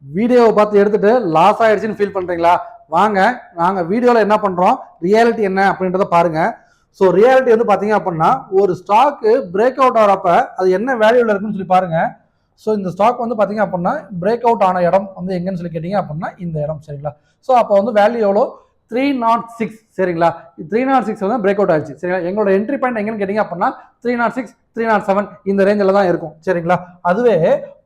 வீடியோவை பார்த்து எடுத்துட்டு லாஸ் ஆயிடுச்சுன்னு ஃபீல் பண்றீங்களா? வாங்க நாங்கள் வீடியோவில் என்ன பண்றோம், ரியாலிட்டி என்ன அப்படின்றத பாருங்க. ஸோ ரியாலிட்டி வந்து பார்த்தீங்க அப்படின்னா, ஒரு ஸ்டாக்கு பிரேக் அவுட் ஆகிறப்ப அது என்ன வேல்யூவில் இருக்குன்னு சொல்லி பாருங்க. ஸோ இந்த ஸ்டாக் வந்து பார்த்தீங்க அப்படின்னா பிரேக் அவுட் ஆன இடம் வந்து எங்கன்னு சொல்லி கேட்டீங்க அப்படின்னா இந்த இடம், சரிங்களா? ஸோ அப்போ வந்து வேல்யூ எவ்வளோ? 306, சரிங்களா? 306 வந்து பிரேக் அவுட் ஆயிடுச்சு, சரிங்களா? எங்களோட என்ட்ரி பாயிண்ட் எங்கன்னு கேட்டீங்க அப்படின்னா 306, 307 இந்த ரேஞ்சில் தான் இருக்கும், சரிங்களா? அதுவே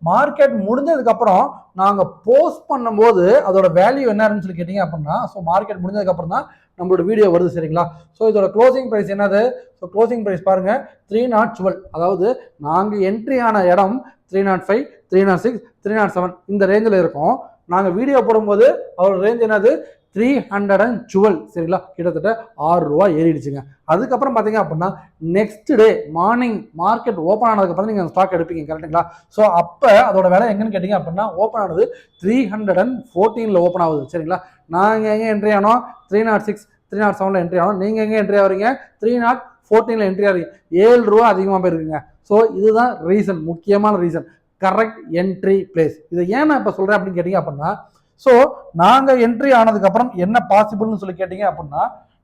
மார்க்கெட் முடிஞ்சதுக்கு அப்புறம் நாங்க போஸ்ட் பண்ணும்போது அதோட வேல்யூ என்னன்னு சொல்லி கேட்டீங்க அப்படின்னா, ஸோ மார்க்கெட் முடிஞ்சதுக்கு அப்புறம் தான் நம்மளோட வீடியோ வருது, சரிங்களா? ஸோ இதோட க்ளோசிங் பிரைஸ் என்னது? ஸோ க்ளோசிங் பிரைஸ் பாருங்க 312, அதாவது நாங்கள் என்ட்ரி ஆன இடம் 305, 306, 307 இந்த ரேஞ்சில் இருக்கும். நாங்கள் வீடியோ போடும்போது அதோட ரேஞ்ச் என்னது? 312, சரிங்களா? கிட்டத்தட்ட 6 ரூபா ஏறிடுச்சுங்க. அதுக்கப்புறம் பார்த்தீங்க அப்படின்னா next day morning market open ஆனதுக்கப்புறம் நீங்கள் ஸ்டாக் எடுப்பீங்க, கரெக்டுங்களா? ஸோ அப்போ அதோட விலை எங்கன்னு கேட்டிங்க அப்படின்னா ஓப்பன் ஆனது 314 ஓப்பன் ஆகுது, சரிங்களா? நாங்கள் எங்கே என்ட்ரி ஆனோம்? 306, 307 என்ட்ரி ஆனோம். நீங்கள் எங்கே என்ட்ரி ஆகிறீங்க? 314 என்ட்ரி ஆகிறீங்க. 7 ரூபா அதிகமாக போயிருக்குங்க. ஸோ இதுதான் ரீசன், முக்கியமான ரீசன், கரெக்ட் என்ட்ரி பிளேஸ். இதை ஏன் நான் இப்போ சொல்கிறேன் அப்படின்னு கேட்டிங்க அப்படின்னா, ஸோ நாங்கள் என்ட்ரி ஆனதுக்கப்புறம் என்ன பாசிபிள்னு சொல்லி கேட்டிங்க அப்படின்னா,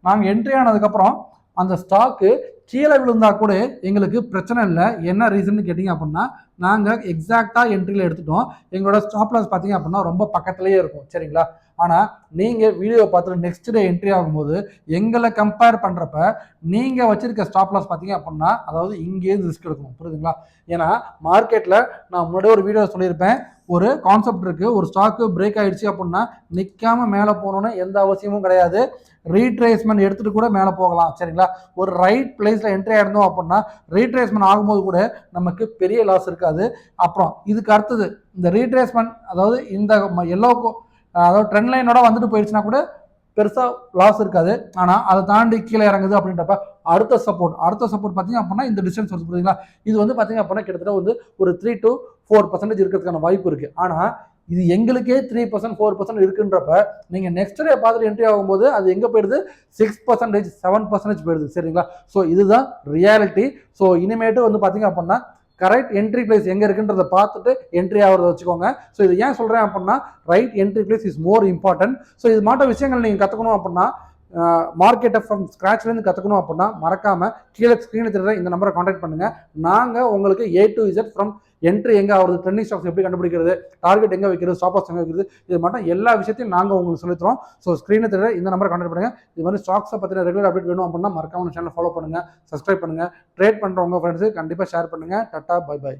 நாங்கள் என்ட்ரி ஆனதுக்கப்புறம் அந்த ஸ்டாக்கு கீழே விழுந்தா கூட எங்களுக்கு பிரச்சனை இல்லை. என்ன ரீசன் கேட்டிங்க அப்படின்னா, நாங்கள் எக்ஸாக்டாக என்ட்ரியில் எடுத்துட்டோம். எங்களோட ஸ்டாப் லாஸ் பார்த்தீங்க அப்படின்னா ரொம்ப பக்கத்துலேயே இருக்கும், சரிங்களா? ஆனால் நீங்கள் வீடியோ பார்த்துட்டு நெக்ஸ்ட் டே என்ட்ரி ஆகும்போது எங்களை கம்பேர் பண்ணுறப்ப நீங்கள் வச்சிருக்க ஸ்டாப் லாஸ் பார்த்தீங்க அப்படின்னா, அதாவது இங்கேருந்து ரிஸ்க் எடுக்கணும், புரியுதுங்களா? ஏன்னா மார்க்கெட்டில் நான் முன்னாடியே ஒரு வீடியோ சொல்லியிருப்பேன், ஒரு கான்செப்ட் இருக்கு. ஒரு ஸ்டாக்கு பிரேக் ஆயிடுச்சு அப்படின்னா நிற்காம மேலே போகணும்னு எந்த அவசியமும் கிடையாது. ரீட்ரேஸ்மெண்ட் எடுத்துட்டு கூட மேலே போகலாம், சரிங்களா? ஒரு ரைட் பிளேஸ்ல என்ட்ரி ஆயிருந்தோம் அப்படின்னா ரீட்ரேஸ்மெண்ட் ஆகும்போது கூட நமக்கு பெரிய லாஸ் இருக்காது. அப்புறம் இதுக்கு அடுத்தது இந்த ரீட்ரேஸ்மெண்ட், அதாவது இந்த எல்லோ அதாவது ட்ரெண்ட் லைனோட வந்துட்டு போயிடுச்சுன்னா கூட பெருசா லாஸ் இருக்காது. ஆனா அதை தாண்டி கீழே இறங்குது அப்படின்றப்ப அடுத்த சப்போர்ட் பார்த்தீங்க அப்படின்னா இந்த டிஸ்டன்ஸ் வருது, புரியுதுங்களா? இது வந்து பார்த்தீங்க அப்படின்னா கிட்டத்தட்ட வந்து ஒரு 3 to 4% இருக்கிறதுக்கான வாய்ப்பு இருக்கு. ஆனா இது எங்களுக்கே 3%, 4% இருக்குன்றப்ப நீங்க நெக்ஸ்ட் டே பார்த்துட்டு என்ட்ரி ஆகும்போது அது எங்க போயிடுது? 6%, 7% போயிடுது, சரிங்களா? ஸோ இதுதான் ரியாலிட்டி. ஸோ இனிமேட்டு வந்து பார்த்தீங்க அப்படின்னா கரெக்ட் என்ட்ரி பிளேஸ் எங்க இருக்குன்றதை பார்த்துட்டு என்ட்ரி ஆகிறத வச்சுக்கோங்க. ஸோ இது ஏன் சொல்றேன் அப்படின்னா, right entry place is more important. So இது மாட்ட விஷயங்கள் நீங்க கத்துக்கணும் அப்படின்னா, மார்க்கெட்டை ஃப்ரம் ஸ்க்ராட்ச்லேருந்து கற்றுக்கணும் அப்படின்னா மறக்காம கீழே ஸ்க்ரீனில் தெரியுற இந்த நம்பரை கான்டாக்ட் பண்ணுங்க. நாங்கள் உங்களுக்கு A to Z from entry எங்கே ஆகுது, ட்ரெண்டிங் ஸ்டாக்ஸ் எப்படி கண்டுபிடிக்கிறது, டார்கெட் எங்கே வைக்கிறது, ஸ்டாப் லாஸ் எங்கே வைக்கிறது, இது மட்டும் எல்லா விஷயத்தையும் நாங்கள் உங்களுக்கு சொல்லித்தரோம். ஸோ ஸ்க்ரீனில் தெரியுற இந்த நம்பரை கான்டாக்ட் பண்ணுங்க. இது மாதிரி ஸ்டாக்ஸை பற்றின ரெகுலர் அப்டேட் வேணும் அப்படின்னா மறக்காம சேனல் ஃபாலோ பண்ணுங்க, சப்ஸ்கிரைப் பண்ணுங்க. ட்ரேட் பண்ணுறவங்க ஃப்ரெண்ட்ஸு கண்டிப்பாக ஷேர் பண்ணுங்க. Tata, bye by.